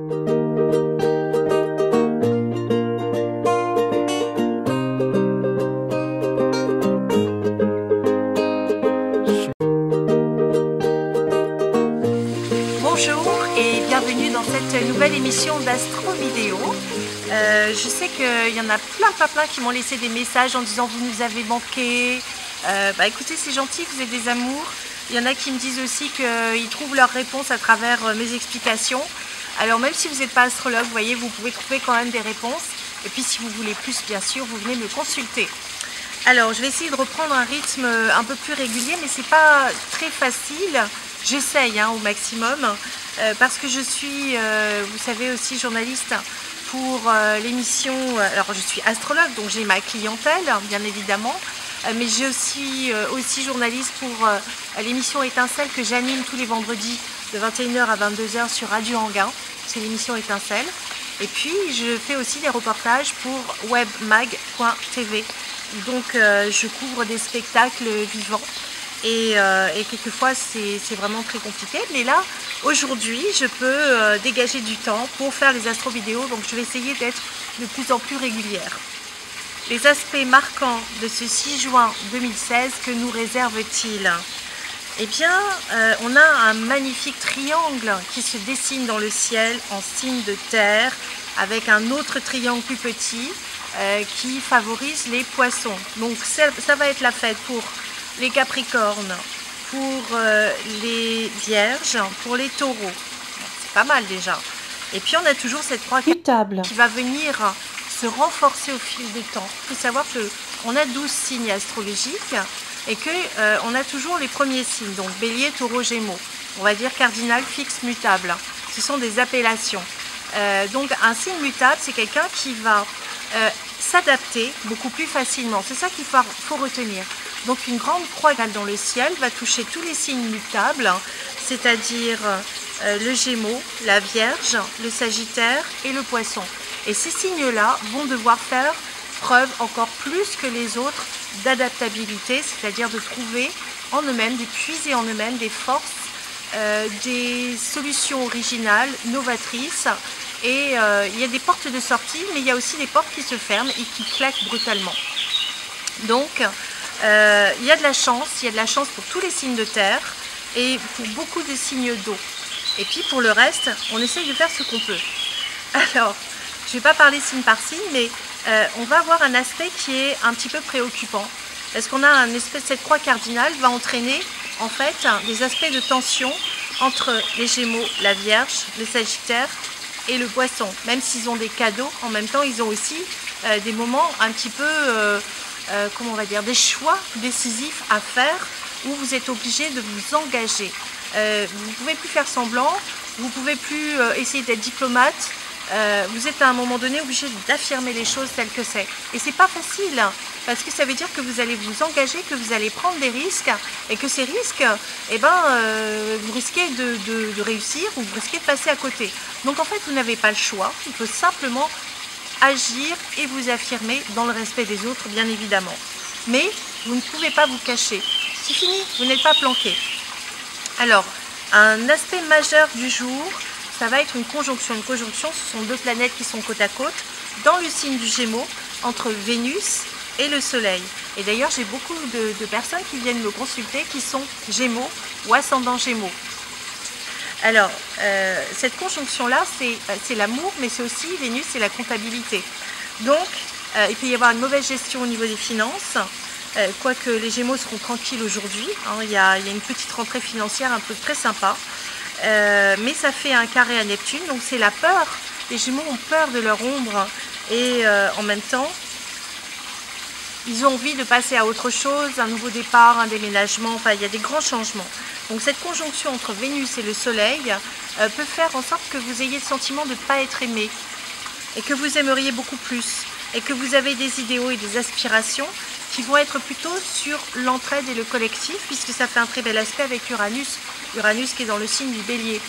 Bonjour et bienvenue dans cette nouvelle émission d'Astro Vidéo. Je sais qu'il y en a plein qui m'ont laissé des messages en disant vous nous avez manqué. Écoutez, c'est gentil, vous êtes des amours. Il y en a qui me disent aussi qu'ils trouvent leurs réponses à travers mes explications. Alors même si vous n'êtes pas astrologue, vous voyez, vous pouvez trouver quand même des réponses. Et puis si vous voulez plus, bien sûr, vous venez me consulter. Alors je vais essayer de reprendre un rythme un peu plus régulier, mais c'est pas très facile. J'essaye au maximum parce que je suis, vous savez, aussi journaliste pour l'émission. Alors je suis astrologue, donc j'ai ma clientèle, bien évidemment, mais j'ai aussi journaliste pour l'émission Étincelle que j'anime tous les vendredis de 21 h à 22 h sur Radio Anguin. C'est l'émission Étincelle. Et puis je fais aussi des reportages pour webmag.tv. Donc je couvre des spectacles vivants. Et quelquefois c'est vraiment très compliqué, mais là aujourd'hui je peux dégager du temps pour faire les astro vidéos, donc je vais essayer d'être de plus en plus régulière. Les aspects marquants de ce 6 juin 2016, que nous réserve-t-il? Eh bien on a un magnifique triangle qui se dessine dans le ciel en signe de terre, avec un autre triangle plus petit qui favorise les poissons. Donc ça va être la fête pour les capricornes, pour les vierges, pour les taureaux. C'est pas mal déjà. Et puis on a toujours cette croix mutable qui va venir se renforcer au fil du temps. Il faut savoir qu'on a 12 signes astrologiques et qu'on a toujours les premiers signes, donc bélier, taureau, gémeaux. On va dire cardinal, fixe, mutable. Ce sont des appellations. Donc un signe mutable, c'est quelqu'un qui va s'adapter beaucoup plus facilement. C'est ça qu'il faut retenir. Donc une grande croix dans le ciel va toucher tous les signes mutables, c'est-à-dire le Gémeaux, la Vierge, le Sagittaire et le Poisson. Et ces signes-là vont devoir faire preuve encore plus que les autres d'adaptabilité, c'est-à-dire de trouver en eux-mêmes, de puiser en eux-mêmes des forces, des solutions originales, novatrices. Et il y a des portes de sortie, mais il y a aussi des portes qui se ferment et qui claquent brutalement. Donc il y a de la chance pour tous les signes de terre et pour beaucoup de signes d'eau. Et puis pour le reste, on essaye de faire ce qu'on peut. Alors, je ne vais pas parler signe par signe, mais on va avoir un aspect qui est un petit peu préoccupant. Parce qu'on a un espèce, cette croix cardinale va entraîner en fait des aspects de tension entre les Gémeaux, la Vierge, le Sagittaire et le Poisson. Même s'ils ont des cadeaux, en même temps ils ont aussi des moments un petit peu comment on va dire, des choix décisifs à faire où vous êtes obligé de vous engager. Vous ne pouvez plus faire semblant, vous ne pouvez plus essayer d'être diplomate, vous êtes à un moment donné obligé d'affirmer les choses telles que c'est. Et c'est pas facile, parce que ça veut dire que vous allez vous engager, que vous allez prendre des risques, et que ces risques, vous risquez de réussir ou vous risquez de passer à côté. Donc en fait, vous n'avez pas le choix, il faut simplement agir et vous affirmer dans le respect des autres, bien évidemment. Mais vous ne pouvez pas vous cacher. C'est fini, vous n'êtes pas planqué. Alors, un aspect majeur du jour, ça va être une conjonction. Une conjonction, ce sont deux planètes qui sont côte à côte, dans le signe du Gémeaux, entre Vénus et le Soleil. Et d'ailleurs, j'ai beaucoup de personnes qui viennent me consulter qui sont Gémeaux ou ascendant Gémeaux. Alors, cette conjonction-là, c'est l'amour, mais c'est aussi Vénus, c'est la comptabilité. Donc, il peut y avoir une mauvaise gestion au niveau des finances, quoique les Gémeaux seront tranquilles aujourd'hui. Il y a une petite rentrée financière un peu très sympa, mais ça fait un carré à Neptune, donc c'est la peur. Les Gémeaux ont peur de leur ombre et en même temps, ils ont envie de passer à autre chose, un nouveau départ, un déménagement, enfin il y a des grands changements. Donc cette conjonction entre Vénus et le Soleil peut faire en sorte que vous ayez le sentiment de ne pas être aimé et que vous aimeriez beaucoup plus et que vous avez des idéaux et des aspirations qui vont être plutôt sur l'entraide et le collectif, puisque ça fait un très bel aspect avec Uranus, Uranus qui est dans le signe du Bélier.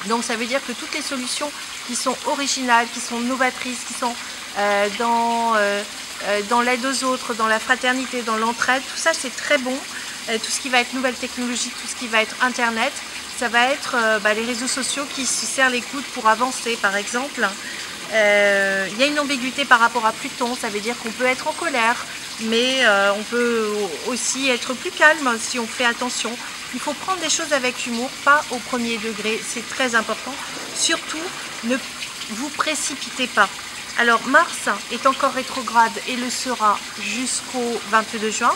Donc ça veut dire que toutes les solutions qui sont originales, qui sont novatrices, qui sont dans l'aide aux autres, dans la fraternité, dans l'entraide, tout ça c'est très bon. Tout ce qui va être nouvelle technologie, tout ce qui va être internet, ça va être les réseaux sociaux qui se serrent les coudes pour avancer, par exemple. Il y a une ambiguïté par rapport à Pluton, ça veut dire qu'on peut être en colère, mais on peut aussi être plus calme si on fait attention. Il faut prendre des choses avec humour, pas au premier degré, c'est très important. Surtout, ne vous précipitez pas. Alors Mars est encore rétrograde et le sera jusqu'au 22 juin.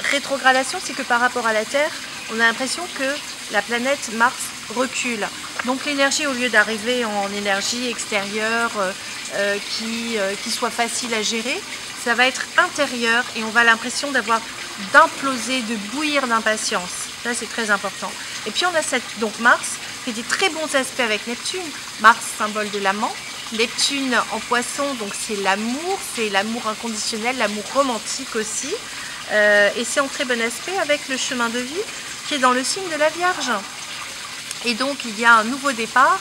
Rétrogradation, c'est que par rapport à la Terre, on a l'impression que la planète Mars recule. Donc l'énergie, au lieu d'arriver en énergie extérieure qui soit facile à gérer, ça va être intérieur et on va l'impression d'imploser, de bouillir d'impatience. Ça, c'est très important. Et puis on a donc Mars fait des très bons aspects avec Neptune. Mars, symbole de l'amant. Neptune en poisson, donc c'est l'amour inconditionnel, l'amour romantique aussi. Et c'est en très bon aspect avec le chemin de vie qui est dans le signe de la Vierge. Et donc il y a un nouveau départ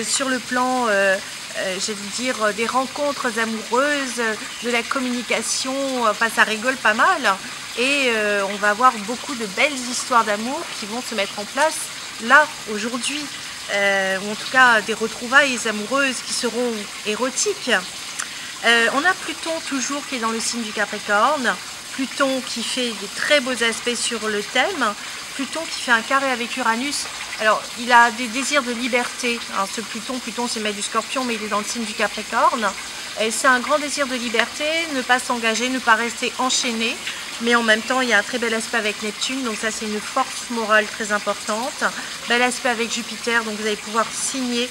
sur le plan, j'allais dire, des rencontres amoureuses, de la communication, enfin ça rigole pas mal. Et on va avoir beaucoup de belles histoires d'amour qui vont se mettre en place là, aujourd'hui. Ou en tout cas des retrouvailles amoureuses qui seront érotiques. On a Pluton toujours qui est dans le signe du Capricorne. Pluton qui fait des très beaux aspects sur le thème. Pluton qui fait un carré avec Uranus. Alors, il a des désirs de liberté. Alors, ce Pluton c'est le maître du Scorpion, mais il est dans le signe du Capricorne. C'est un grand désir de liberté, ne pas s'engager, ne pas rester enchaîné. Mais en même temps, il y a un très bel aspect avec Neptune, donc ça c'est une force morale très importante. Bel aspect avec Jupiter, donc vous allez pouvoir signer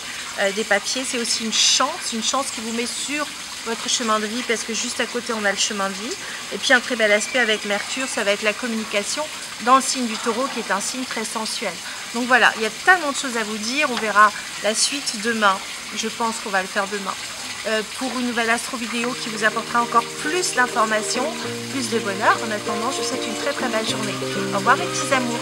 des papiers. C'est aussi une chance qui vous met sur votre chemin de vie, parce que juste à côté on a le chemin de vie. Et puis un très bel aspect avec Mercure, ça va être la communication dans le signe du Taureau, qui est un signe très sensuel. Donc voilà, il y a tellement de choses à vous dire, on verra la suite demain. Je pense qu'on va le faire demain. Pour une nouvelle astro vidéo qui vous apportera encore plus d'informations, plus de bonheur. En attendant, je vous souhaite une très très belle journée. Au revoir mes petits amours.